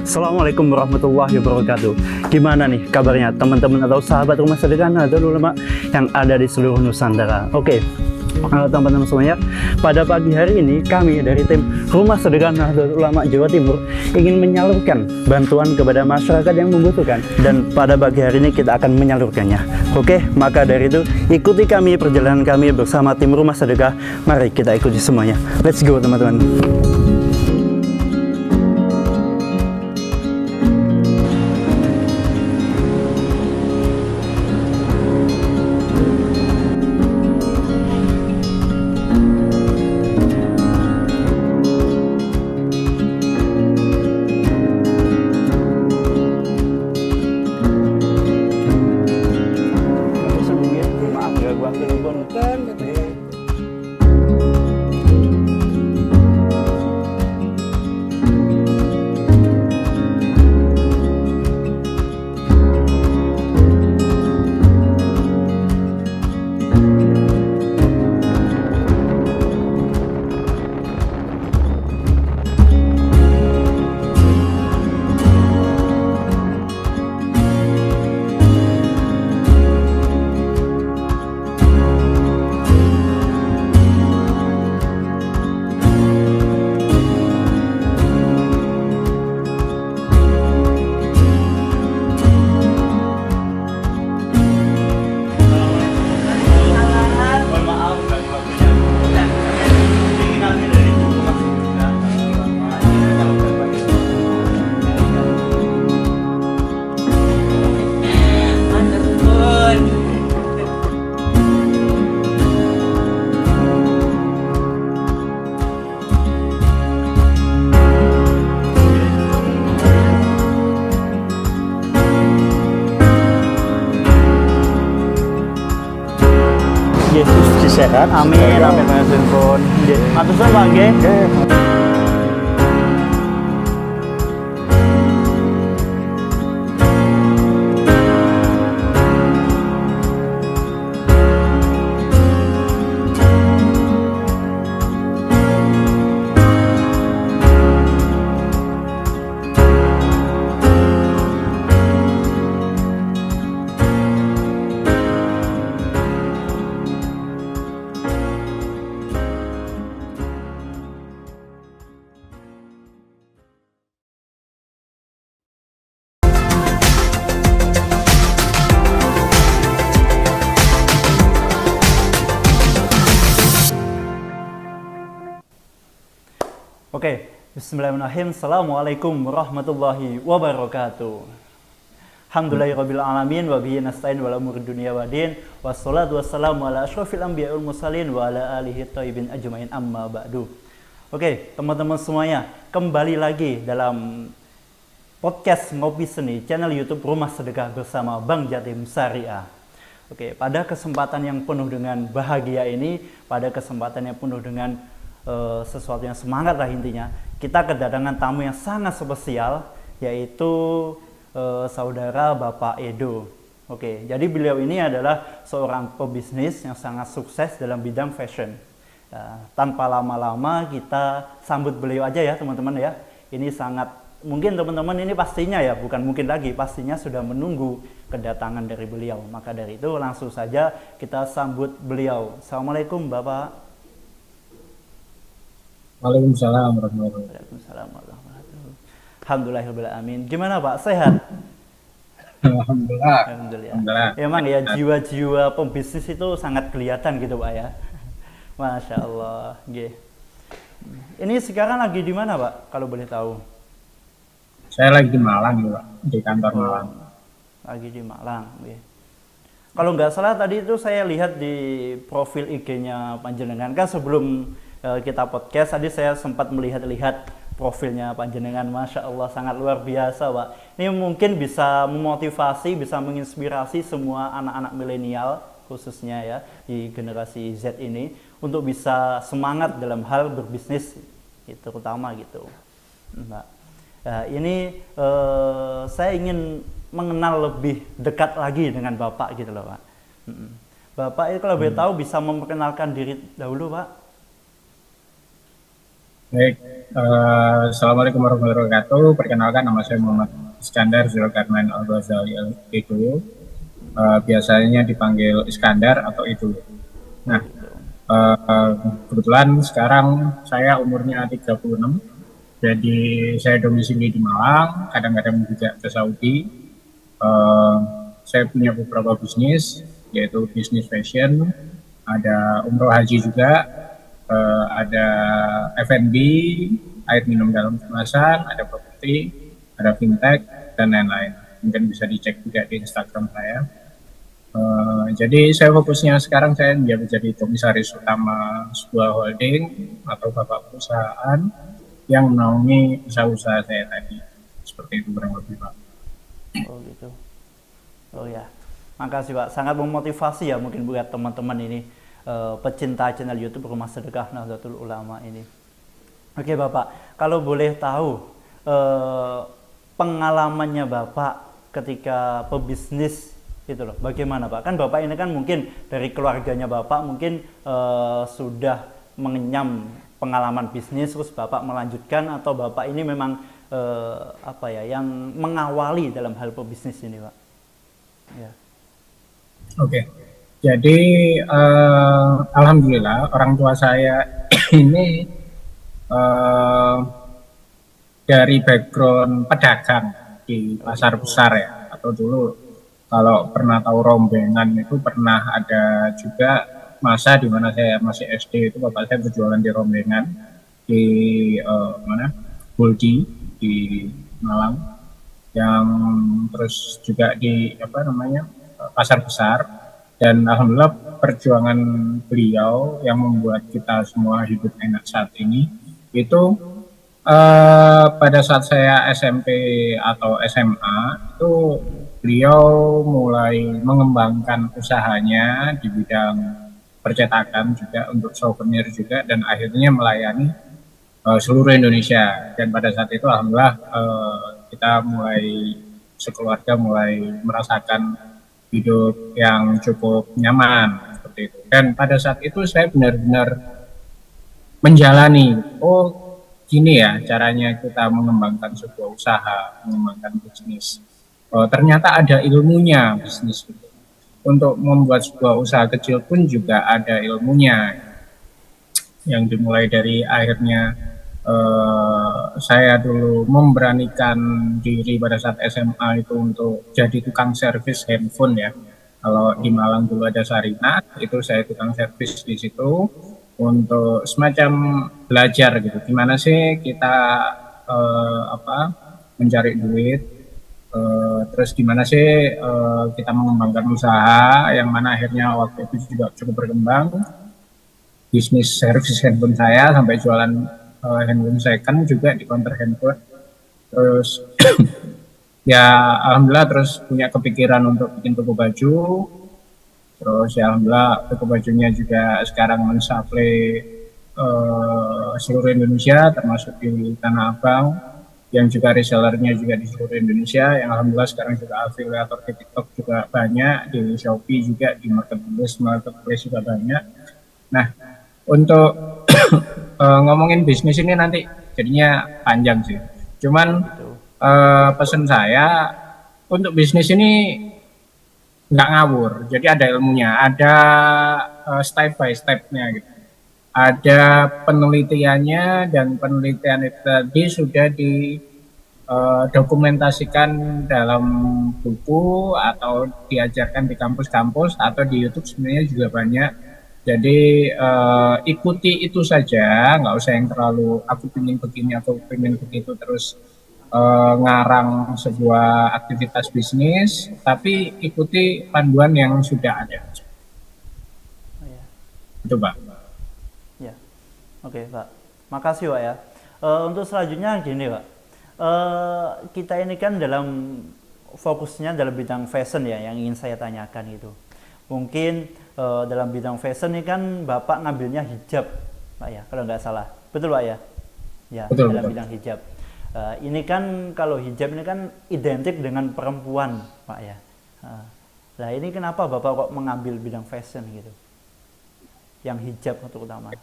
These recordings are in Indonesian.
Assalamualaikum warahmatullahi wabarakatuh. Gimana nih kabarnya teman-teman atau sahabat Rumah Sedekah Nahdlatul Ulama yang ada di seluruh Nusantara? Oke, teman-teman semuanya, pada pagi hari ini kami dari tim Rumah Sedekah Nahdlatul Ulama Jawa Timur ingin menyalurkan bantuan kepada masyarakat yang membutuhkan, dan pada pagi hari ini kita akan menyalurkannya. Oke, maka dari itu ikuti kami perjalanan kami bersama tim Rumah Sedekah. Mari kita ikuti semuanya. Let's go teman-teman. Yesus disehat, amin, amin, amin, pun. Matur suwun Pak nggih. Oke, bismillahirrahmanirrahim. Assalamualaikum warahmatullahi wabarakatuh. Alhamdulillahirabbil alamin wa bihi nasta'in wal umuri dunya waddin. Wassalatu wassalamu ala asyrofil anbiya'i wal mursalin wa ala alihi thayyibin ajmain amma ba'du. Oke, teman-teman semuanya, kembali lagi dalam podcast Ngopi Seni, channel YouTube Rumah Sedekah bersama Bank Jatim Syariah. Oke, pada kesempatan yang penuh dengan bahagia ini, pada kesempatan yang penuh dengan sesuatu yang semangat lah intinya, kita kedatangan tamu yang sangat spesial, yaitu saudara Bapak Edo. Oke, jadi beliau ini adalah seorang pebisnis yang sangat sukses dalam bidang fashion. Tanpa lama-lama kita sambut beliau aja ya teman-teman ya. Ini sangat mungkin teman-teman ini pastinya ya, bukan mungkin lagi, pastinya sudah menunggu kedatangan dari beliau. Maka dari itu langsung saja kita sambut beliau. Assalamualaikum Bapak. Waalaikumsalam warahmatullahi wabarakatuh. Waalaikumsalam warahmatullahi wabarakatuh. Alhamdulillahirrahmanirrahim. Gimana Pak? Sehat? Alhamdulillah. Alhamdulillah. Emang ya jiwa-jiwa pembisnis itu sangat kelihatan gitu Pak ya. Masya Allah. G. Ini sekarang lagi di mana Pak? Kalau boleh tahu. Saya lagi di Malang Pak, di kantor Malang. Lagi di Malang. G. Kalau nggak salah tadi itu saya lihat di profil IG-nya Panjenengan, kan sebelum kita podcast tadi saya sempat melihat-lihat profilnya Panjenengan. Masya Allah, sangat luar biasa Pak. Ini mungkin bisa memotivasi, bisa menginspirasi semua anak-anak milenial khususnya ya di generasi Z ini untuk bisa semangat dalam hal berbisnis itu terutama gitu Mbak. Ini saya ingin mengenal lebih dekat lagi dengan Bapak gitu loh Pak. Bapak itu kalau boleh tahu bisa memperkenalkan diri dahulu Pak. Baik, Assalamualaikum warahmatullahi wabarakatuh. Perkenalkan, nama saya Muhammad Iskandar Zulkarnain Al-Ghazali itu. Biasanya dipanggil Iskandar atau itu. Nah, uh, kebetulan sekarang saya umurnya 36. Jadi saya domisili di Malang, kadang-kadang juga ke Saudi. Saya punya beberapa bisnis, yaitu bisnis fashion, ada umroh haji juga, ada F&B, air minum dalam kemasan, ada properti, ada fintech, dan lain-lain. Mungkin bisa dicek juga di Instagram saya. Jadi saya fokusnya sekarang saya menjadi komisaris utama sebuah holding atau bapak perusahaan yang menaungi usaha-usaha saya tadi. Seperti itu kurang lebih, Pak. Oh gitu. Oh ya. Makasih Pak. Sangat memotivasi ya mungkin buat teman-teman ini pecinta channel YouTube Rumah Sedekah Nahdlatul Ulama ini. Oke Bapak, kalau boleh tahu pengalamannya Bapak ketika pebisnis itu loh, bagaimana Pak? Kan Bapak ini kan mungkin dari keluarganya Bapak mungkin sudah mengenyam pengalaman bisnis, terus Bapak melanjutkan, atau Bapak ini memang yang mengawali dalam hal pebisnis ini Pak? Ya. Oke, jadi alhamdulillah orang tua saya ini dari background pedagang di pasar besar ya, atau dulu kalau pernah tahu Rombengan itu pernah ada juga masa di mana saya masih SD itu bapak saya berjualan di Rombengan di Buldi di Malang, yang terus juga di pasar besar. Dan alhamdulillah perjuangan beliau yang membuat kita semua hidup enak saat ini itu pada saat saya SMP atau SMA itu beliau mulai mengembangkan usahanya di bidang percetakan juga untuk souvenir juga, dan akhirnya melayani seluruh Indonesia. Dan pada saat itu alhamdulillah kita mulai sekeluarga mulai merasakan hidup yang cukup nyaman seperti itu. Dan pada saat itu saya benar-benar menjalani, oh gini ya caranya kita mengembangkan sebuah usaha, mengembangkan bisnis. Ternyata ada ilmunya bisnis itu. Untuk membuat sebuah usaha kecil pun juga ada ilmunya, yang dimulai dari akhirnya saya dulu memberanikan diri pada saat SMA itu untuk jadi tukang servis handphone ya. Kalau di Malang dulu ada Sarina, itu saya tukang servis di situ untuk semacam belajar gitu. Gimana sih kita mencari duit, terus gimana sih kita mengembangkan usaha, yang mana akhirnya waktu itu juga cukup berkembang. Bisnis servis handphone saya sampai jualan handphone second juga di counter handphone. Terus ya alhamdulillah terus punya kepikiran untuk bikin toko baju. Terus ya alhamdulillah toko bajunya juga sekarang mensuplai seluruh Indonesia, termasuk di Tanah Abang, yang juga resellernya juga di seluruh Indonesia, yang alhamdulillah sekarang juga afiliator di TikTok juga banyak, di Shopee juga, di marketplace juga banyak. Nah, untuk ngomongin bisnis ini nanti jadinya panjang sih. Cuman pesan saya untuk bisnis ini nggak ngawur. Jadi ada ilmunya, ada step by stepnya gitu. Ada penelitiannya, dan penelitian itu tadi sudah didokumentasikan dalam buku atau diajarkan di kampus-kampus atau di YouTube sebenarnya juga banyak. Jadi ikuti itu saja, nggak usah yang terlalu aku ingin begini, aku ingin begitu terus ngarang sebuah aktivitas bisnis, tapi ikuti panduan yang sudah ada. Itu Pak. Ya, oke Pak. Makasih Pak ya. Untuk selanjutnya gini Pak, kita ini kan dalam fokusnya dalam bidang fashion ya, yang ingin saya tanyakan itu. Mungkin dalam bidang fashion ini kan Bapak ngambilnya hijab Pak ya, kalau nggak salah. Betul Pak ya? Ya, betul, dalam betul. bidang hijab. Ini kan kalau hijab ini kan identik dengan perempuan Pak ya. Nah ini kenapa Bapak kok mengambil bidang fashion gitu? Yang hijab terutama.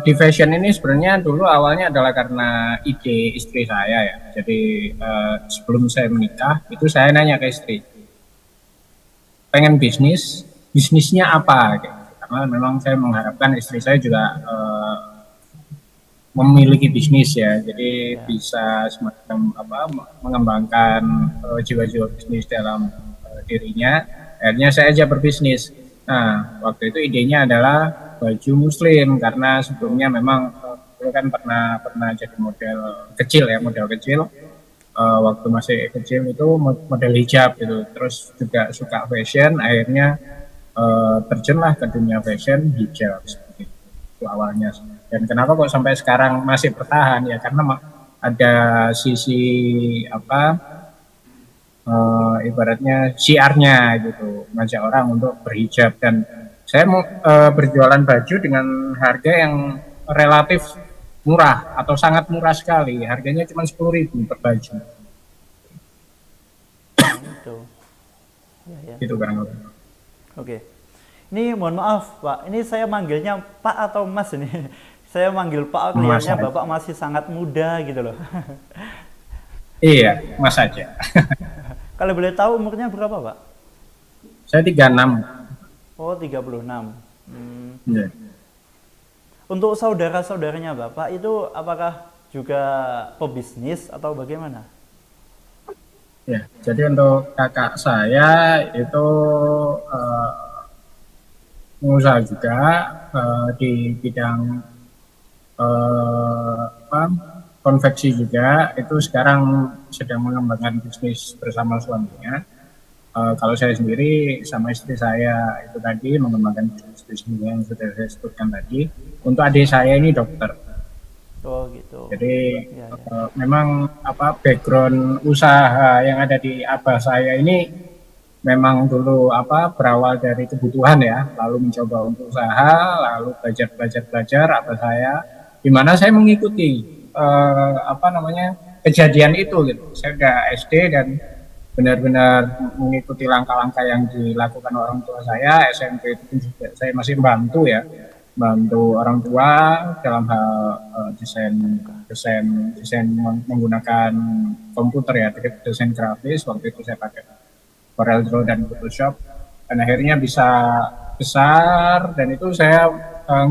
Di fashion ini sebenarnya dulu awalnya adalah karena ide istri saya ya. Jadi sebelum saya menikah itu saya nanya ke istri, pengen bisnisnya apa? Gitu. Karena memang saya mengharapkan istri saya juga memiliki bisnis ya, jadi Ya. bisa semacam apa mengembangkan jiwa-jiwa bisnis dalam dirinya. Akhirnya saya aja berbisnis. Nah, waktu itu idenya adalah baju muslim karena sebelumnya memang saya kan pernah pernah jadi model kecil waktu masih kecil itu model hijab gitu. Terus juga suka fashion, akhirnya terjunlah ke dunia fashion hijab seperti itu awalnya. Dan kenapa kok sampai sekarang masih bertahan ya karena ada sisi apa ibaratnya syiarnya gitu, ngajak orang untuk berhijab. Dan saya mau berjualan baju dengan harga yang relatif murah atau sangat murah sekali, harganya cuma 10.000 per baju Oh, itu. Ya, ya. gitu kan. Oke. Ini mohon maaf, Pak. Ini saya manggilnya Pak atau Mas ini? Saya manggil Pak, Mas kelihatannya aja. Bapak masih sangat muda gitu loh. Iya, mas aja. Kalau boleh tahu umurnya berapa, Pak? Saya 36. Oh, 36. Hmm. Ya. Untuk saudara-saudaranya Bapak itu apakah juga pebisnis atau bagaimana? Ya, jadi untuk kakak saya itu eh, pengusaha juga di bidang apa, konveksi juga. Itu sekarang sedang mengembangkan bisnis bersama suaminya. Kalau saya sendiri sama istri saya itu tadi mengembangkan bisnis yang sudah saya sebutkan tadi. Untuk adik saya ini dokter. Oh, gitu. Jadi Ya, ya. memang apa background usaha yang ada di abah saya ini memang dulu apa berawal dari kebutuhan ya, lalu mencoba untuk usaha, lalu belajar abah saya, di mana saya mengikuti apa namanya kejadian itu gitu. Saya udah SD dan benar-benar mengikuti langkah-langkah yang dilakukan orang tua saya. SMP itu pun juga saya masih membantu ya, bantu orang tua dalam hal desain desain desain menggunakan komputer ya, desain grafis. Waktu itu saya pakai Corel Draw dan Photoshop, dan akhirnya bisa besar. Dan itu saya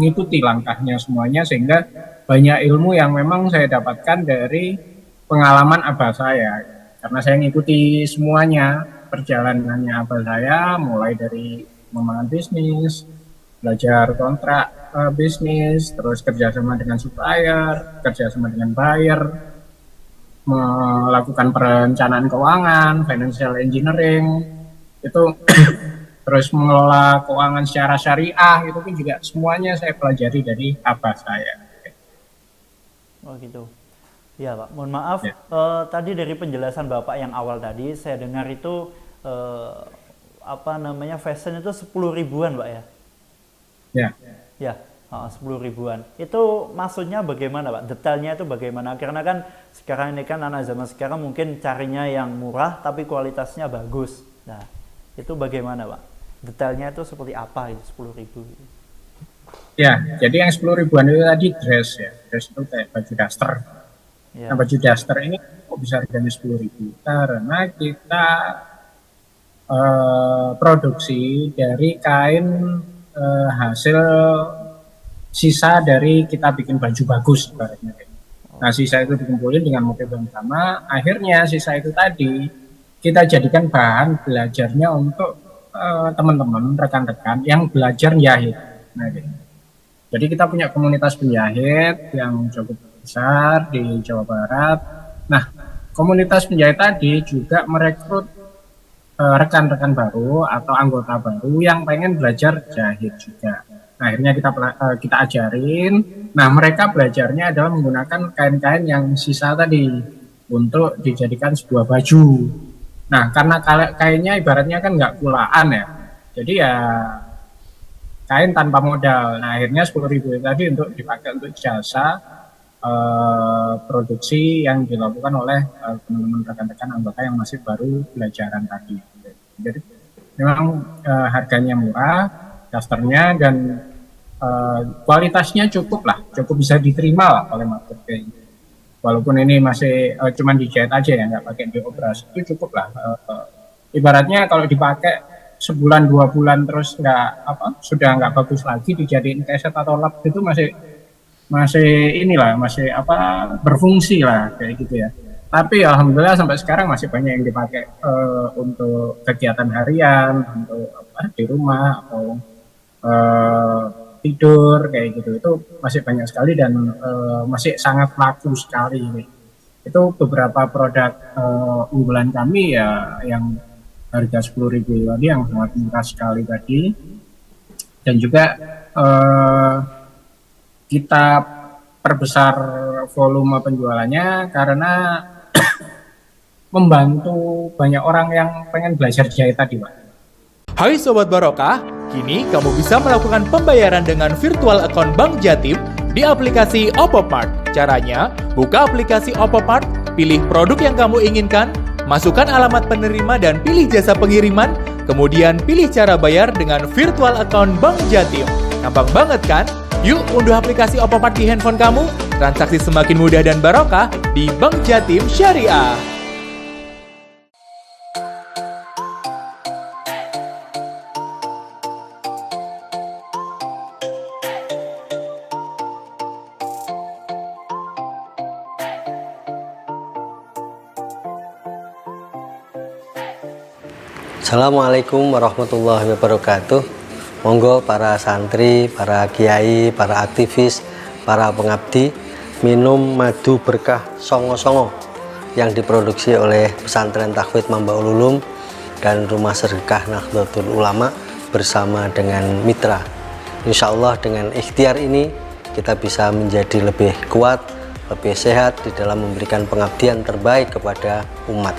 ngikuti langkahnya semuanya, sehingga banyak ilmu yang memang saya dapatkan dari pengalaman abah saya karena saya ngikuti semuanya perjalanannya abah saya, mulai dari membangun bisnis, belajar kontrak bisnis, terus kerjasama dengan supplier, kerjasama dengan buyer, melakukan perencanaan keuangan, financial engineering, itu terus mengelola keuangan secara syariah, itu pun juga semuanya saya pelajari dari abah saya. Oh, gitu. Ya, Pak. Mohon maaf, Ya, tadi dari penjelasan Bapak yang awal tadi, saya dengar itu eh, apa namanya fashion itu 10 ribuan, Pak ya? ya. Ya, 10 ribuan. Itu maksudnya bagaimana, Pak? Detailnya itu bagaimana? Karena kan sekarang ini kan anak zaman sekarang mungkin carinya yang murah tapi kualitasnya bagus. Nah, itu bagaimana, Pak? Detailnya itu seperti apa itu 10 ribu? Ya, jadi yang 10 ribuan itu tadi dress ya, dress itu kayak baju daster. Nah, Ya, baju daster ini kok bisa harganya 10.000? Karena kita produksi dari kain hasil sisa dari kita bikin baju bagus ibaratnya. Nah, sisa itu dikumpulin dengan motif yang sama, akhirnya sisa itu tadi kita jadikan bahan belajarnya untuk teman-teman, rekan-rekan yang belajar jahit. Nah, gitu. Jadi kita punya komunitas penjahit yang cukup besar di Jawa Barat. Nah, komunitas penjahit tadi juga merekrut rekan-rekan baru atau anggota baru yang pengen belajar jahit juga. Nah, akhirnya kita ajarin. Nah, mereka belajarnya adalah menggunakan kain-kain yang sisa tadi untuk dijadikan sebuah baju. Nah, karena kainnya ibaratnya kan nggak kulaan ya, jadi ya kain tanpa modal. Nah, akhirnya 10.000 tadi untuk dipakai untuk jasa produksi yang dilakukan oleh teman-teman rekan-rekan anggota yang masih baru belajaran tadi. Jadi memang harganya murah, dasternya, dan kualitasnya cukup lah, cukup bisa diterima lah oleh market kayak gitu. Walaupun ini masih cuman dijahit aja ya, nggak pakai dioperasi, itu cukup lah. Ibaratnya kalau dipakai sebulan 2 bulan terus sudah nggak bagus lagi, dijadiin keset atau lap itu masih inilah, masih berfungsi lah kayak gitu ya. Tapi alhamdulillah sampai sekarang masih banyak yang dipakai untuk kegiatan harian, untuk di rumah atau tidur kayak gitu. Itu masih banyak sekali dan masih sangat laku sekali. Itu beberapa produk unggulan kami ya, yang harga 10.000 tadi, yang sangat murah sekali tadi. Dan juga kita perbesar volume penjualannya karena membantu banyak orang yang pengen belajar jahit tadi, Pak. Hai Sobat Barokah, kini kamu bisa melakukan pembayaran dengan virtual account Bank Jatim di aplikasi Opopart. Caranya, buka aplikasi Opopart, pilih produk yang kamu inginkan, masukkan alamat penerima dan pilih jasa pengiriman, kemudian pilih cara bayar dengan virtual account Bank Jatim. Gampang banget kan? Yuk unduh aplikasi Opopart di handphone kamu, transaksi semakin mudah dan barokah di Bank Jatim Syariah. Assalamualaikum warahmatullahi wabarakatuh. Monggo para santri, para kiai, para aktivis, para pengabdi minum madu berkah songo-songo yang diproduksi oleh Pesantren Takhfidz Mambaul Ulum dan Rumah Sedekah Nahdlatul Ulama bersama dengan mitra. Insya Allah dengan ikhtiar ini kita bisa menjadi lebih kuat, lebih sehat di dalam memberikan pengabdian terbaik kepada umat.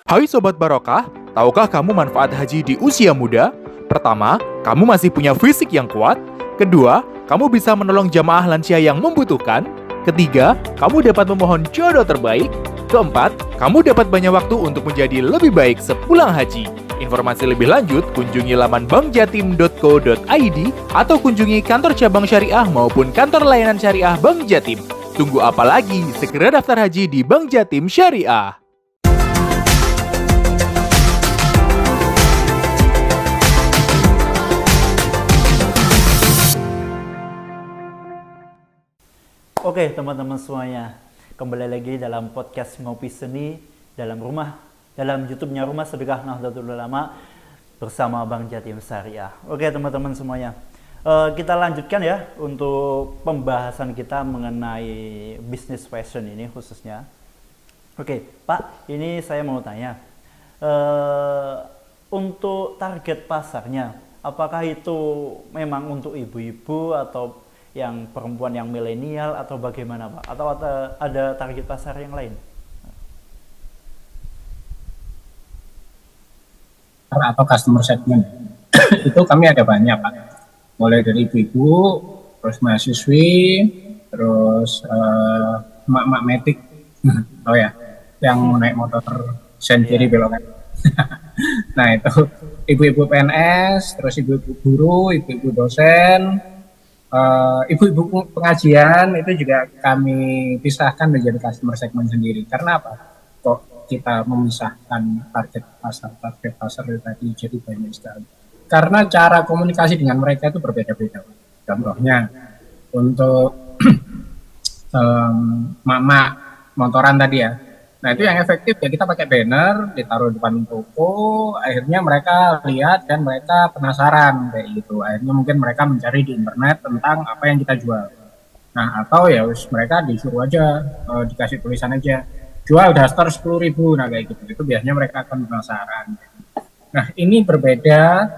Hai Sobat Barokah, tahukah kamu manfaat haji di usia muda? Pertama, kamu masih punya fisik yang kuat. Kedua, kamu bisa menolong jamaah lansia yang membutuhkan. Ketiga, kamu dapat memohon jodoh terbaik. Keempat, kamu dapat banyak waktu untuk menjadi lebih baik sepulang haji. Informasi lebih lanjut, kunjungi laman bankjatim.co.id atau kunjungi kantor cabang syariah maupun kantor layanan syariah Bank Jatim. Tunggu apa lagi? Segera daftar haji di Bank Jatim Syariah. Oke teman-teman semuanya, kembali lagi dalam podcast Ngopi Seni dalam YouTube-nya Rumah Sedekah Nahdlatul Ulama bersama Bank Jatim Syariah. Oke teman-teman semuanya, kita lanjutkan ya untuk pembahasan kita mengenai bisnis fashion ini khususnya. Oke Pak, ini saya mau tanya, untuk target pasarnya, apakah itu memang untuk ibu-ibu atau yang perempuan yang milenial atau bagaimana Pak? Atau ada target pasar yang lain? Atau customer segment itu kami ada banyak Pak, mulai dari ibu-ibu, terus mahasiswi, terus emak-emak metik, oh ya, yang naik motor sen kiri belok kanan. Nah itu ibu-ibu PNS, terus ibu-ibu guru, ibu-ibu dosen, ibu-ibu pengajian itu juga kami pisahkan menjadi customer segment sendiri. Karena apa? Kok kita memisahkan target pasar itu tadi jadi banyak sekali. Karena cara komunikasi dengan mereka itu berbeda-beda. Contohnya untuk mama motoran tadi ya. Nah itu yang efektif ya, kita pakai banner, ditaruh depan toko, akhirnya mereka lihat dan mereka penasaran kayak gitu. Akhirnya mungkin mereka mencari di internet tentang apa yang kita jual. Nah atau ya mereka disuruh aja, dikasih tulisan aja, jual daster 10.000, nah kayak gitu. Itu biasanya mereka akan penasaran. Nah ini berbeda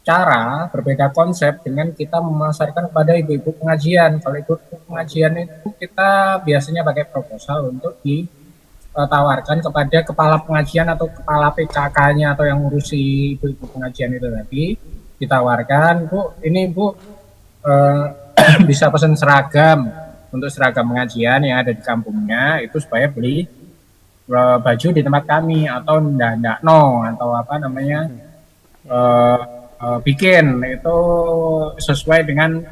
cara, berbeda konsep dengan kita memasarkan kepada ibu-ibu pengajian. Kalau ibu-ibu pengajian itu kita biasanya pakai proposal untuk ditawarkan kepada kepala pengajian atau kepala PKK-nya atau yang ngurusi ibu-ibu pengajian itu tadi, ditawarkan, Bu, ini Bu bisa pesan seragam untuk seragam pengajian yang ada di kampungnya itu supaya beli baju di tempat kami atau ndak no atau apa namanya bikin itu sesuai dengan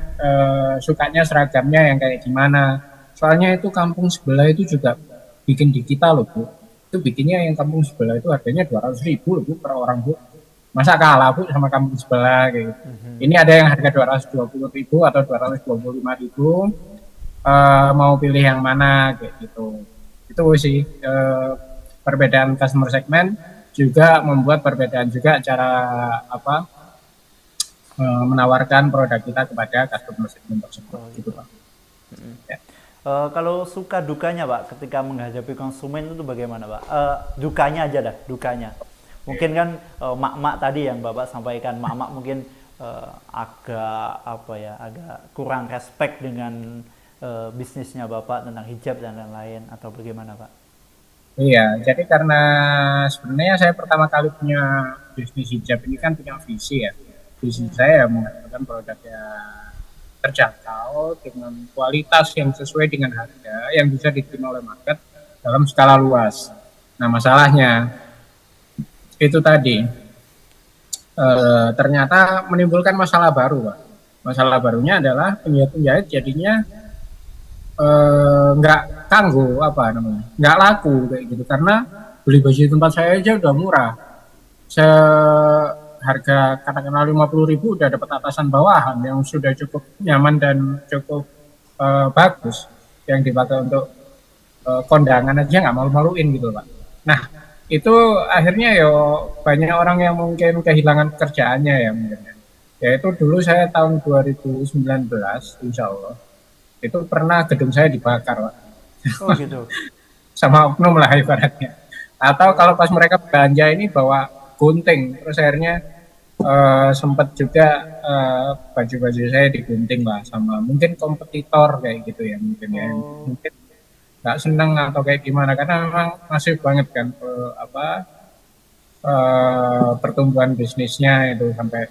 sukanya seragamnya yang kayak gimana. Soalnya itu kampung sebelah itu juga bikin di kita loh Bu. Itu bikinnya yang kampung sebelah itu harganya 200.000 loh Bu per orang Bu. Masa kalah Bu sama kampung sebelah gitu. Ini ada yang harga 220.000 atau 225.000. Mau pilih yang mana kayak gitu. Itu sih perbedaan customer segment juga membuat perbedaan juga cara apa menawarkan produk kita kepada customer segment tersebut gitu Pak. Ya. Kalau suka dukanya Pak ketika menghadapi konsumen itu bagaimana Pak? Dukanya aja dah, dukanya. Mungkin kan mak-mak tadi yang Bapak sampaikan, mak-mak mungkin agak apa ya, agak kurang respect dengan bisnisnya Bapak tentang hijab dan lain-lain atau bagaimana Pak? Iya, jadi karena sebenarnya saya pertama kali punya bisnis hijab ini kan punya visi ya. Visi saya menghasilkan produk yang terjangkau dengan kualitas yang sesuai dengan harga yang bisa diterima oleh market dalam skala luas. Nah masalahnya itu tadi ternyata menimbulkan masalah baru Pak. Masalah barunya adalah penjahit-penjahit jadinya nggak tangguh apa namanya, nggak laku kayak gitu karena beli baju di tempat saya aja udah murah. Harga katakanlah 50.000 udah dapat atasan bawahan yang sudah cukup nyaman dan cukup bagus yang dipakai untuk kondangan aja nggak malu-maluin gitu Pak. Nah itu akhirnya yo banyak orang yang mungkin kehilangan pekerjaannya ya mungkin. Yaitu dulu saya tahun 2019 insya Allah itu pernah gedung saya dibakar Pak. Oh gitu. Sama oknum lah ibaratnya. Atau kalau pas mereka belanja ini bawa gunting, terus akhirnya sempat juga baju-baju saya digunting lah sama mungkin kompetitor kayak gitu ya mungkin ya mungkin nggak seneng atau kayak gimana karena memang masif banget kan pertumbuhan bisnisnya itu sampai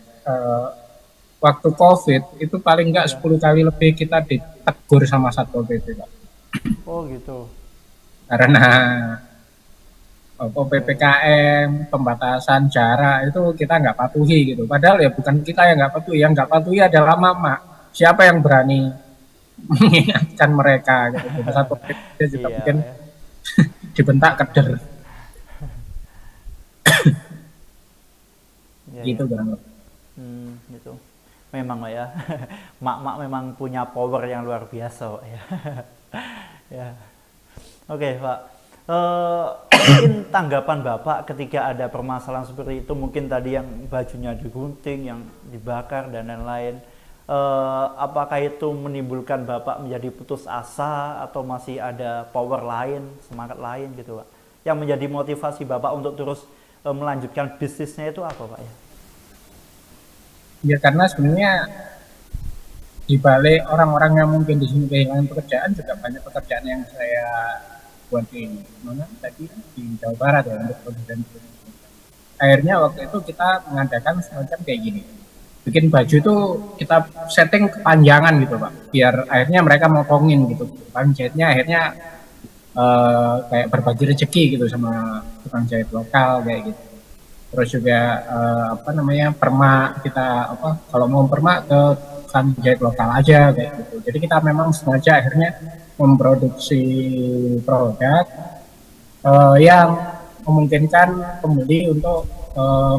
waktu COVID itu paling nggak 10 kali lebih kita ditegur sama Satpol PP Pak. Oh gitu. Karena PPKM, pembatasan jarak itu kita nggak patuhi gitu. Padahal ya bukan kita yang nggak patuhi, yang nggak patuhi adalah mama. Siapa yang berani mengingatkan mereka gitu. Satu juga mungkin dibentak keder. Gitu kan. Gitu. Memang Pak ya, mak-mak memang punya power yang luar biasa Pak ya. Ya. Oke Pak. Mungkin tanggapan Bapak ketika ada permasalahan seperti itu, mungkin tadi yang bajunya digunting, yang dibakar dan lain-lain, apakah itu menimbulkan Bapak menjadi putus asa atau masih ada power lain, semangat lain gitu Pak, yang menjadi motivasi Bapak untuk terus melanjutkan bisnisnya itu apa Pak ya? Ya karena sebenarnya di balik orang-orang yang mungkin di sini kehilangan pekerjaan juga banyak pekerjaan yang saya buat di mana tadi di Jawa Barat ya untuk produsen. Akhirnya waktu itu kita mengadakan semacam kayak gini, bikin baju itu kita setting kepanjangan gitu Pak, biar akhirnya mereka motongin gitu, tukang jahitnya akhirnya kayak berbagi rezeki gitu sama tukang jahit lokal kayak gitu. Terus juga apa namanya permak kita apa kalau mau permak ke tukang jahit lokal aja kayak gitu. Jadi kita memang sengaja akhirnya memproduksi produk yang memungkinkan pembeli untuk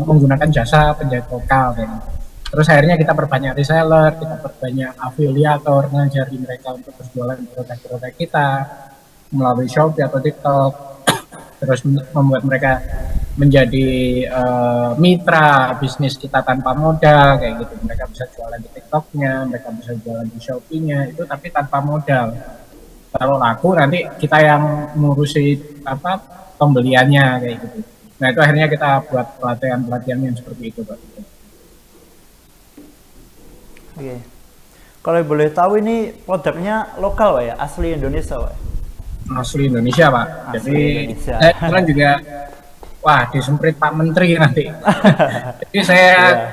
menggunakan jasa penjahit lokal kan. Terus akhirnya kita perbanyak reseller, kita perbanyak afiliator, ngajari mereka untuk berjualan produk-produk kita melalui Shopee atau TikTok. Terus membuat mereka menjadi mitra bisnis kita tanpa modal kayak gitu. Mereka bisa jualan di TikToknya, mereka bisa jualan di Shopee-nya itu tapi tanpa modal. Kalau laku nanti kita yang ngurusi apa pembeliannya kayak gitu. Nah itu akhirnya kita buat pelatihan yang seperti itu Pak. Oke. Kalau boleh tahu ini produknya lokal Pak ya, asli Indonesia Pak? Asli Indonesia Pak. Asli jadi Indonesia. saya kan juga wah disemprit Pak Menteri nanti. Jadi saya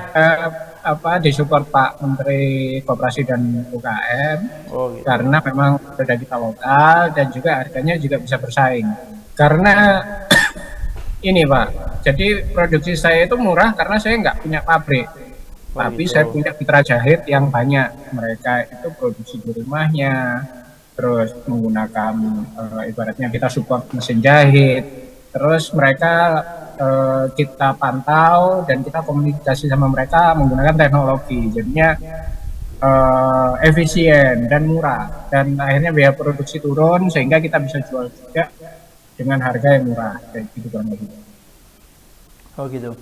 disupport Pak Menteri Koperasi dan UKM gitu. Karena memang produk kita lokal dan juga harganya juga bisa bersaing. Karena ini Pak, jadi produksi saya itu murah karena saya nggak punya pabrik. Tapi gitu. saya punya mitra jahit yang banyak. Mereka itu produksi di rumahnya, terus menggunakan ibaratnya kita support mesin jahit. Terus mereka kita pantau dan kita komunikasi sama mereka menggunakan teknologi. Jadinya efisien dan murah. Dan akhirnya biaya produksi turun sehingga kita bisa jual juga dengan harga yang murah. Kayak gitu kan. Oh gitu.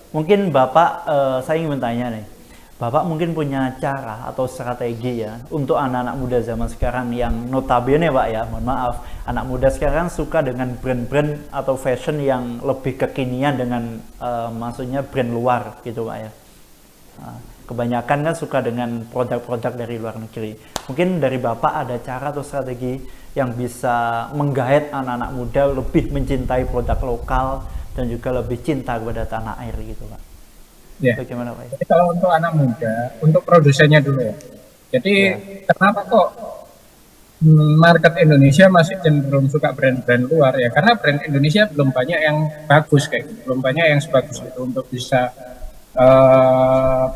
Mungkin Bapak, saya ingin bertanya nih, Bapak mungkin punya cara atau strategi ya untuk anak-anak muda zaman sekarang yang notabene Pak ya, mohon maaf, anak muda sekarang suka dengan brand-brand atau fashion yang lebih kekinian dengan maksudnya brand luar gitu Pak ya. Kebanyakan kan suka dengan produk-produk dari luar negeri. Mungkin dari Bapak ada cara atau strategi yang bisa menggait anak-anak muda lebih mencintai produk lokal dan juga lebih cinta kepada tanah air gitu Pak. Ya. Bagaimana Pak? Jadi kalau untuk anak muda, untuk produsennya dulu ya. Jadi kenapa kok market Indonesia masih cenderung suka brand-brand luar ya? Karena brand Indonesia belum banyak yang bagus kayak gitu, belum banyak yang sebagus itu untuk bisa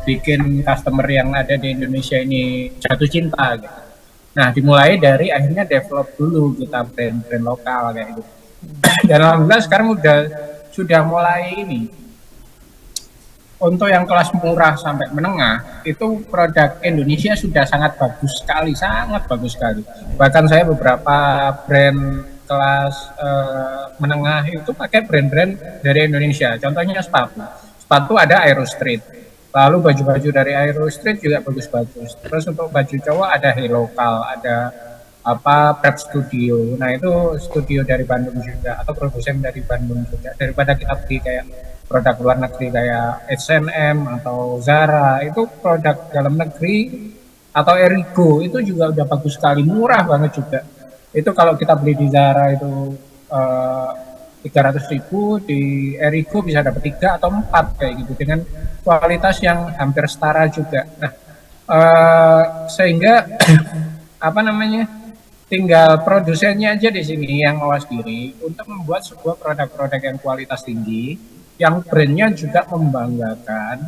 bikin customer yang ada di Indonesia ini jatuh cinta gitu. Nah, dimulai dari akhirnya develop dulu kita brand-brand lokal kayak gitu. Dan alhamdulillah sekarang sudah mulai ini. Untuk yang kelas murah sampai menengah, itu produk Indonesia sudah sangat bagus sekali, sangat bagus sekali. Bahkan saya beberapa brand kelas menengah itu pakai brand-brand dari Indonesia. Contohnya sepatu. Sepatu ada Aero Street. Lalu baju-baju dari Aero Street juga bagus-bagus. Terus untuk baju cowok ada Hilokal, ada Prep Studio. Nah itu studio dari Bandung juga atau produsen dari Bandung juga. Daripada kita beli kayak produk luar negeri kayak H&M atau Zara, itu produk dalam negeri atau Erigo itu juga udah bagus sekali, murah banget juga. Itu kalau kita beli di Zara itu 300.000, di Erigo bisa dapat 3 atau 4 kayak gitu dengan kualitas yang hampir setara juga. Nah, sehingga tinggal produsennya aja di sini yang awas diri untuk membuat sebuah produk-produk yang kualitas tinggi, yang brandnya juga membanggakan,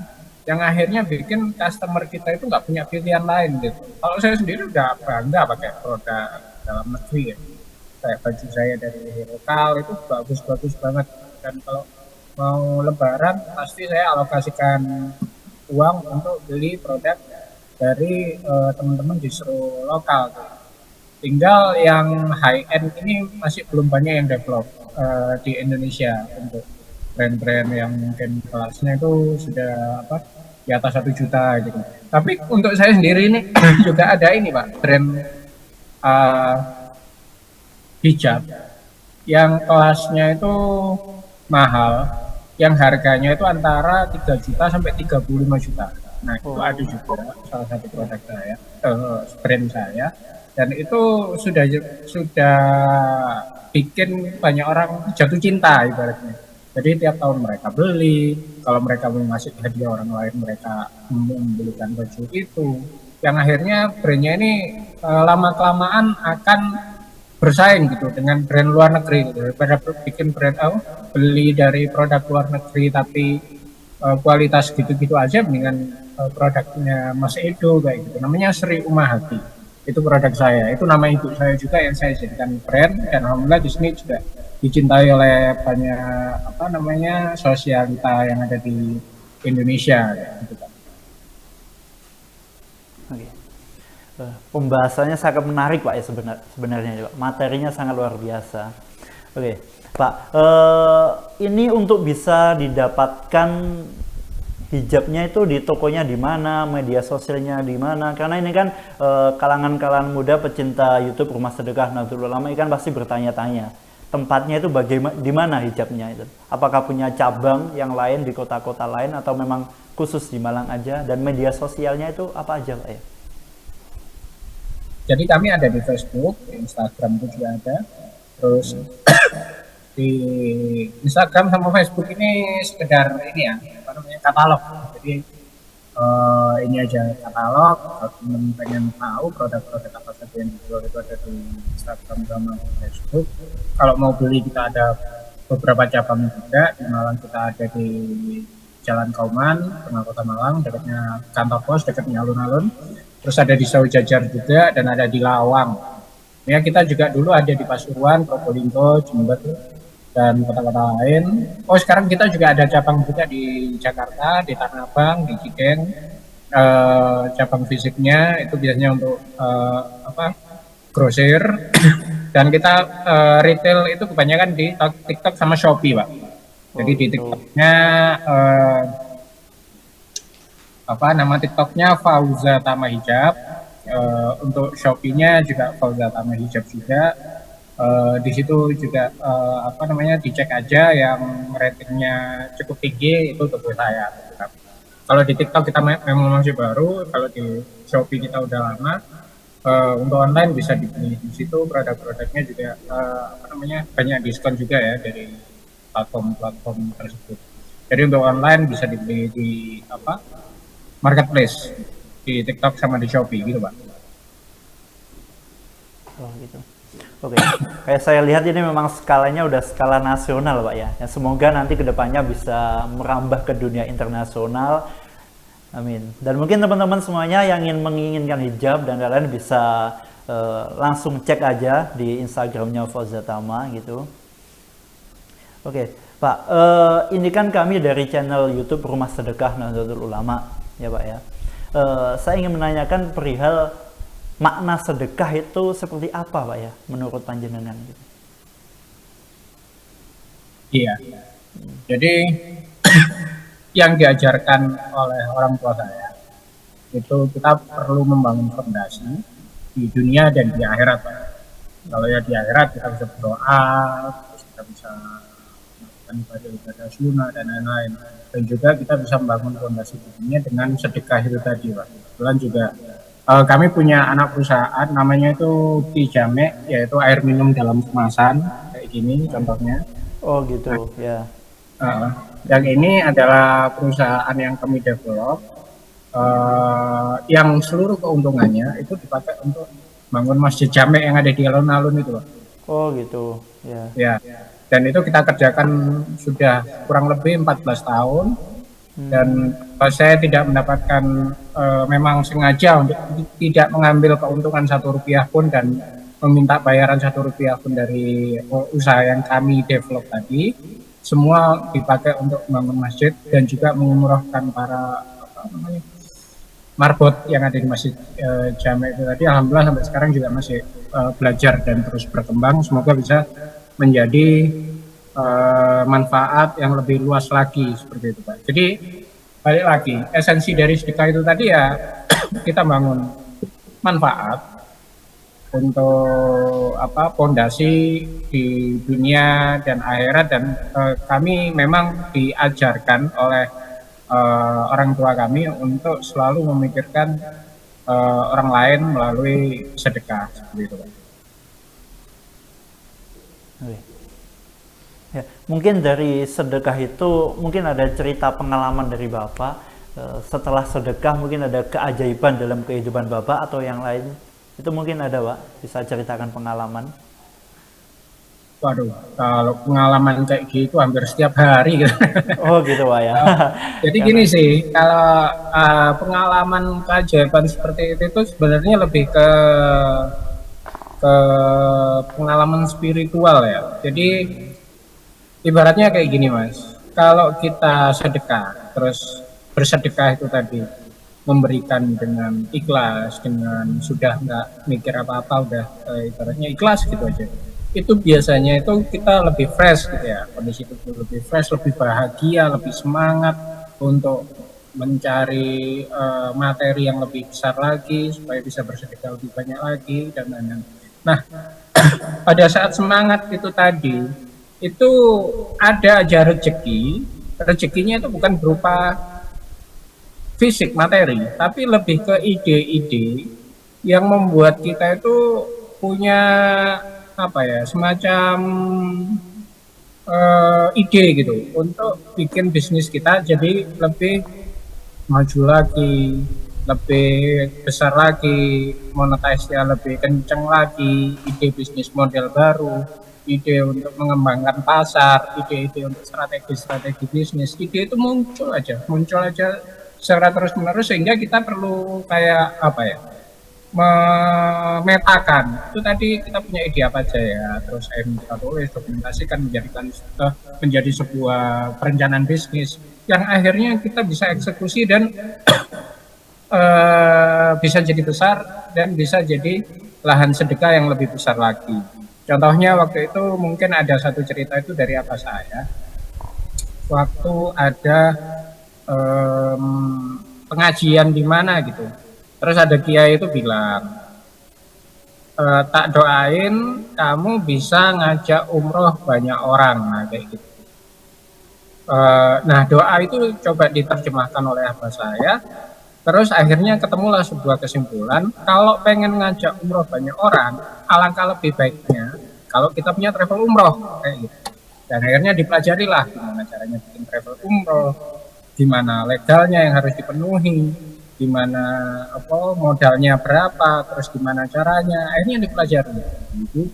yang akhirnya bikin customer kita itu nggak punya pilihan lain gitu. Kalau saya sendiri udah bangga pakai produk dalam negeri ya. Kayak baju saya dari lokal itu bagus-bagus banget, dan kalau mau lebaran pasti saya alokasikan uang untuk beli produk dari teman-teman distro lokal. Tinggal yang high end ini masih belum banyak yang develop di Indonesia untuk brand-brand yang mungkin kelasnya itu sudah di atas 1 juta gitu. Tapi untuk saya sendiri ini juga ada ini Pak, brand hijab yang kelasnya itu mahal, yang harganya itu antara 3 juta sampai 35 juta. Nah itu ada juga salah satu produk saya, brand saya, dan itu sudah bikin banyak orang jatuh cinta ibaratnya. Jadi tiap tahun mereka beli, kalau mereka mau ngasih hadiah orang lain mereka membelikan baju itu, yang akhirnya brandnya ini lama-kelamaan akan bersaing gitu dengan brand luar negeri gitu. Daripada bikin brand beli dari produk luar negeri tapi kualitas gitu-gitu aja, mendingan produknya Mas Edo kayak gitu. Namanya Sri Umahati. Itu produk saya. Itu nama ibu saya juga yang saya jadikan brand, dan alhamdulillah di sini juga dicintai oleh banyak sosialita yang ada di Indonesia gitu kan. Oke. Pembahasannya sangat menarik Pak ya sebenarnya Pak. Materinya sangat luar biasa. Oke, Pak. Ini untuk bisa didapatkan hijabnya itu di tokonya di mana, media sosialnya di mana? Karena ini kan kalangan-kalangan muda pecinta YouTube Rumah Sedekah Nahdlatul Ulama kan pasti bertanya-tanya. Tempatnya itu bagaimana, di mana hijabnya itu? Apakah punya cabang yang lain di kota-kota lain atau memang khusus di Malang aja? Dan media sosialnya itu apa aja Pak ya? Jadi kami ada di Facebook, di Instagram itu juga ada. Terus di Instagram sama Facebook ini sekedar ini ya, katalog. Jadi ini aja katalog. Kalau teman pengen tahu produk-produk apa saja yang dijual itu ada di Instagram sama di Facebook. Kalau mau beli kita ada beberapa cabang juga. Di Malang kita ada di Jalan Kauman, Tengah Kota Malang, dekatnya kantor pos, dekatnya alun-alun. Terus ada di Sawu Jajar juga dan ada di Lawang. Ya kita juga dulu ada di Pasuruan, Probolinggo, Jember dan kota-kota lain. Oh sekarang kita juga ada cabang juga di Jakarta, di Tanah Abang, di Cideng. Cabang fisiknya itu biasanya untuk grosir. Dan kita retail itu kebanyakan di TikTok sama Shopee, Pak. Jadi di TikToknya nama TikToknya Fauza Tama Hijab. Untuk Shopee-nya juga Fauza Tama Hijab juga. Di situ juga dicek aja yang ratingnya cukup tinggi itu toko saya. Kalau di TikTok kita memang masih baru, kalau di Shopee kita udah lama. Untuk online bisa dibeli di situ, produk-produknya juga banyak diskon juga ya dari platform tersebut. Jadi untuk online bisa dibeli di marketplace di TikTok sama di Shopee gitu, Pak. Oh gitu. Oke. Kayak saya lihat ini memang skalanya udah skala nasional, Pak ya. Ya semoga nanti kedepannya bisa merambah ke dunia internasional. Amin. Dan mungkin teman-teman semuanya yang menginginkan hijab dan lain-lain bisa langsung cek aja di Instagramnya Fauza Tama gitu. Oke, Pak. Ini kan kami dari channel YouTube Rumah Sedekah Nahdlatul Ulama, ya Pak ya. Saya ingin menanyakan perihal makna sedekah itu seperti apa, Pak ya, menurut panjenengan gitu. Iya. Jadi yang diajarkan oleh orang tua saya itu kita perlu membangun fondasi di dunia dan di akhirat, Pak. Kalau ya di akhirat kita bisa berdoa, terus kita bisa melakukan ibadah sunnah dan lain-lain. Dan juga kita bisa membangun fondasi di dunia dengan sedekah itu tadi, Pak. Kebetulan juga kami punya anak perusahaan namanya itu Tijame, yaitu air minum dalam kemasan kayak gini contohnya. Oh gitu, ya. Dan ini adalah perusahaan yang kami develop, yang seluruh keuntungannya itu dipakai untuk bangun masjid jame yang ada di alun-alun itu, Pak. Oh gitu, ya. Ya. Dan itu kita kerjakan sudah kurang lebih 14 tahun. Dan saya tidak mendapatkan memang sengaja untuk tidak mengambil keuntungan Rp1 pun dan meminta bayaran Rp1 pun dari usaha yang kami develop tadi. Semua dipakai untuk membangun masjid dan juga mengumrohkan para marbot yang ada di masjid Jame itu tadi. Alhamdulillah sampai sekarang juga masih belajar dan terus berkembang. Semoga bisa menjadi manfaat yang lebih luas lagi seperti itu, Pak. Jadi balik lagi, esensi dari sedekah itu tadi ya kita bangun manfaat untuk pondasi di dunia dan akhirat. Dan kami memang diajarkan oleh orang tua kami untuk selalu memikirkan orang lain melalui sedekah seperti itu, Pak. Oke. Ya, mungkin dari sedekah itu mungkin ada cerita pengalaman dari Bapak setelah sedekah, mungkin ada keajaiban dalam kehidupan Bapak atau yang lain. Itu mungkin ada, Pak, bisa ceritakan pengalaman. Waduh, kalau pengalaman kayak gitu hampir setiap hari gitu. Oh gitu, Pak ya. Jadi gini sih, kalau pengalaman keajaiban seperti itu sebenarnya lebih ke pengalaman spiritual ya. Jadi ibaratnya kayak gini, Mas. Kalau kita sedekah, terus bersedekah itu tadi memberikan dengan ikhlas, dengan sudah nggak mikir apa-apa, udah ibaratnya ikhlas gitu aja. Itu biasanya itu kita lebih fresh gitu ya, kondisi itu lebih fresh, lebih bahagia, lebih semangat untuk mencari materi yang lebih besar lagi supaya bisa bersedekah lebih banyak lagi dan lain-lain. Nah, pada saat semangat itu tadi, itu ada aja rezekinya itu bukan berupa fisik materi, tapi lebih ke ide-ide yang membuat kita itu punya semacam ide gitu untuk bikin bisnis kita jadi lebih maju lagi, lebih besar lagi, monetisnya lebih kenceng lagi, ide bisnis model baru, ide untuk mengembangkan pasar, ide-ide untuk strategi-strategi bisnis, ide itu muncul aja secara terus-menerus, sehingga kita perlu kayak apa ya, memetakan itu tadi kita punya ide apa aja ya, terus kita tulis, dokumentasikan, menjadi sebuah perencanaan bisnis yang akhirnya kita bisa eksekusi dan bisa jadi besar dan bisa jadi lahan sedekah yang lebih besar lagi. Contohnya waktu itu mungkin ada satu cerita itu dari apa saya, waktu ada pengajian di mana gitu, terus ada kiai itu bilang, tak doain kamu bisa ngajak umroh banyak orang, nah kayak gitu. Nah doa itu coba diterjemahkan oleh abah saya, terus akhirnya ketemulah sebuah kesimpulan, kalau pengen ngajak umroh banyak orang, alangkah lebih baiknya kalau kita punya travel umroh kayak gitu. Dan akhirnya dipelajari lah gimana caranya bikin travel umroh, gimana legalnya yang harus dipenuhi, gimana modalnya berapa, terus gimana caranya. Akhirnya dipelajari,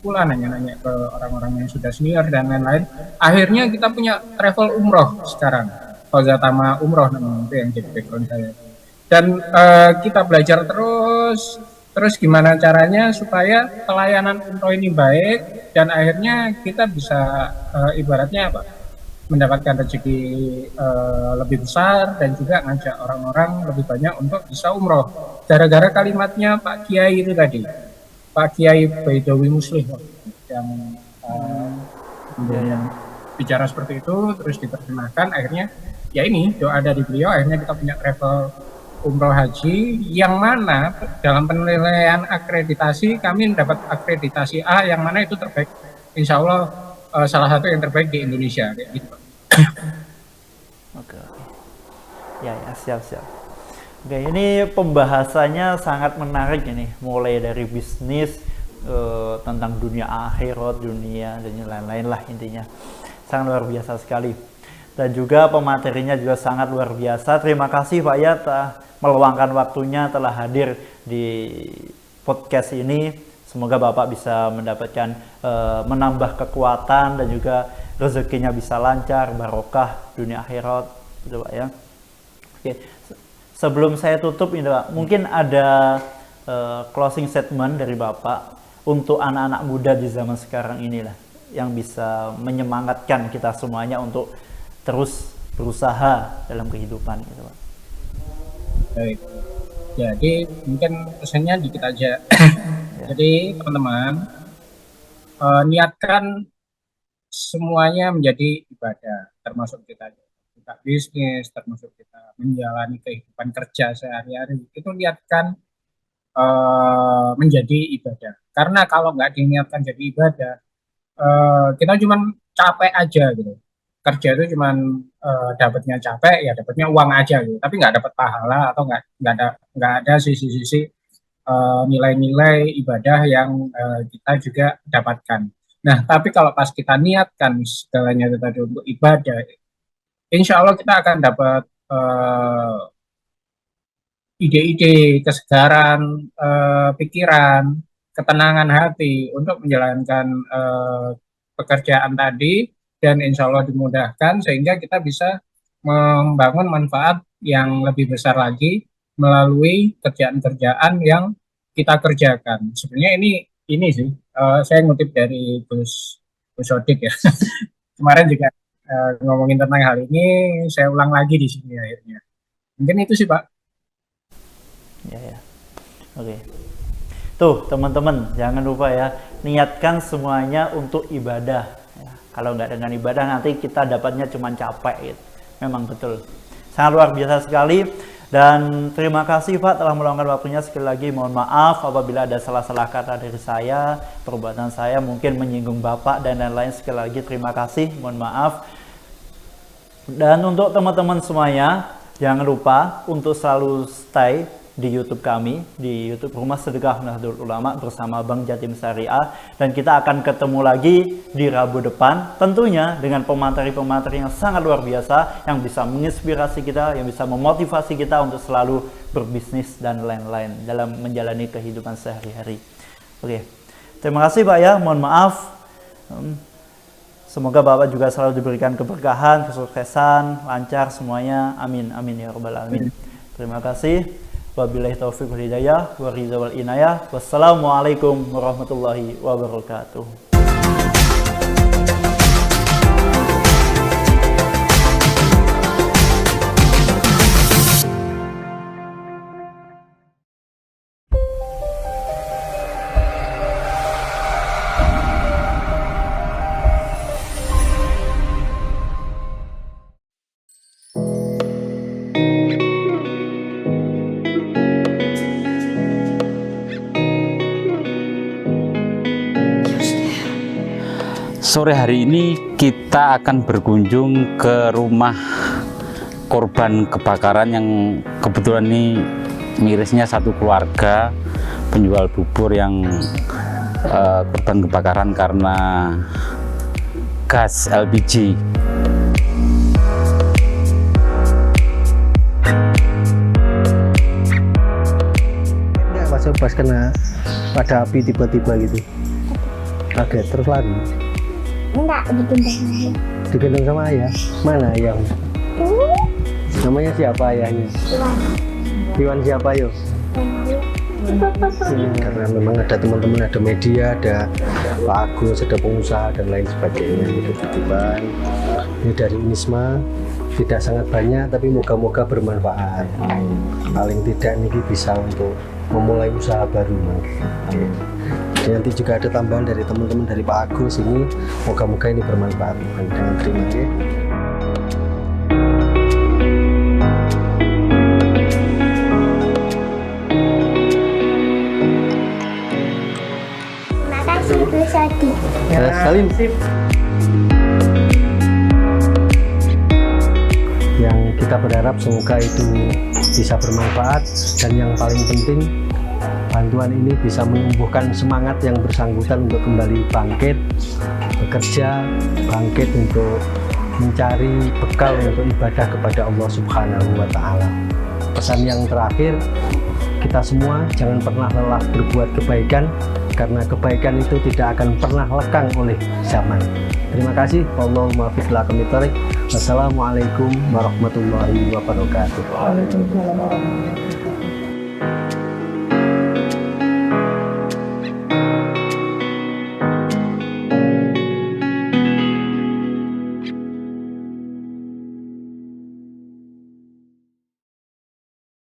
pula nanya-nanya ke orang-orang yang sudah senior dan lain-lain. Akhirnya kita punya travel umroh sekarang, Fauzatama Umroh namanya, itu yang jadi background saya. Dan kita belajar terus gimana caranya supaya pelayanan umroh ini baik, dan akhirnya kita bisa ibaratnya apa, mendapatkan rezeki lebih besar dan juga ngajak orang-orang lebih banyak untuk bisa umroh. Gara-gara kalimatnya Pak Kiai itu tadi, Pak Kiai Baidowi Muslim yang bicara seperti itu, terus diterjemahkan, akhirnya ya ini doa dari beliau, akhirnya kita punya travel umroh haji yang mana dalam penilaian akreditasi kami mendapat akreditasi A, yang mana itu terbaik, insya Allah salah satu yang terbaik di Indonesia kayak gitu. Oke. Ya, siap. Oke, ini pembahasannya sangat menarik ini, mulai dari bisnis tentang dunia akhirat, dunia dan lain-lain lah, intinya sangat luar biasa sekali. Dan juga pematerinya juga sangat luar biasa. Terima kasih Pak ya meluangkan waktunya telah hadir di podcast ini. Semoga Bapak bisa mendapatkan menambah kekuatan dan juga rezekinya bisa lancar, barokah dunia akhirat, gitu Pak ya. Oke. Sebelum saya tutup ini Pak, mungkin ada closing statement dari Bapak untuk anak-anak muda di zaman sekarang inilah, yang bisa menyemangatkan kita semuanya untuk terus berusaha dalam kehidupan gitu Pak. Baik. Jadi mungkin pesannya dikit aja. Jadi teman-teman, niatkan semuanya menjadi ibadah, termasuk kita bisnis, termasuk kita menjalani kehidupan kerja sehari-hari, itu niatkan menjadi ibadah. Karena kalau nggak diniatkan jadi ibadah, kita cuma capek aja gitu. Kerja itu cuma dapatnya capek, ya dapatnya uang aja gitu, tapi nggak dapat pahala atau nggak ada sisi-sisi nilai-nilai ibadah yang kita juga dapatkan. Nah, tapi kalau pas kita niatkan segalanya itu tadi untuk ibadah, insya Allah kita akan dapat ide-ide, kesegaran pikiran, ketenangan hati untuk menjalankan pekerjaan tadi, dan insya Allah dimudahkan sehingga kita bisa membangun manfaat yang lebih besar lagi melalui kerjaan-kerjaan yang kita kerjakan. Sebenarnya ini sih saya ngutip dari Gus Sodik ya. Kemarin juga ngomongin tentang hal ini, saya ulang lagi di sini akhirnya. Mungkin itu sih Pak. Ya. Oke. Tuh teman-teman, jangan lupa ya, niatkan semuanya untuk ibadah. Kalau nggak dengan ibadah nanti kita dapatnya cuma capek gitu. Memang betul. Sangat luar biasa sekali. Dan terima kasih Pak telah meluangkan waktunya. Sekali lagi mohon maaf apabila ada salah-salah kata dari saya, perbuatan saya mungkin menyinggung Bapak dan lain-lain. Sekali lagi terima kasih, mohon maaf. Dan untuk teman-teman semuanya, jangan lupa untuk selalu stay di YouTube kami, di YouTube Rumah Sedekah Nahdlatul Ulama bersama Bank Jatim Syariah, dan kita akan ketemu lagi di Rabu depan tentunya dengan pemateri-pemateri yang sangat luar biasa yang bisa menginspirasi kita, yang bisa memotivasi kita untuk selalu berbisnis dan lain-lain dalam menjalani kehidupan sehari-hari. Oke, terima kasih Pak ya, mohon maaf. Semoga Bapak juga selalu diberikan keberkahan, kesuksesan, lancar semuanya. Amin, amin ya rabbal alamin. Terima kasih. Wabillahi taufiq wal hidayah, wa ridha wal inayah. Wassalamualaikum warahmatullahi wabarakatuh. Sore hari ini kita akan berkunjung ke rumah korban kebakaran yang kebetulan ini mirisnya satu keluarga penjual bubur yang korban kebakaran karena gas LPG. Pas kena pada api tiba-tiba gitu, kaget terus lari. Enggak, digendong ayah. Digendong sama ayah? Mana ayah? Namanya siapa ayahnya? Iwan siapa yo? Karena memang ada teman-teman, ada media, ada Pak Agus, ada pengusaha dan lain sebagainya. Itu titipan ini dari Unisma, tidak sangat banyak tapi moga-moga bermanfaat. Paling tidak ini bisa untuk memulai usaha baru. Dan nanti juga ada tambahan dari teman-teman dari Pak Agus ini, moga-moga ini bermanfaat. Dengan terima kasih. Terima kasih Bu Sadi. Salim. Yang kita berharap semoga itu bisa bermanfaat, dan yang paling penting bantuan ini bisa menumbuhkan semangat yang bersangkutan untuk kembali bangkit, bekerja, bangkit untuk mencari bekal untuk ibadah kepada Allah Subhanahu wa Ta'ala. Pesan yang terakhir, kita semua jangan pernah lelah berbuat kebaikan, karena kebaikan itu tidak akan pernah lekang oleh zaman. Terima kasih. Wallahumma muwaffiq ila aqwamit thoriq. Wassalamualaikum warahmatullahi wabarakatuh.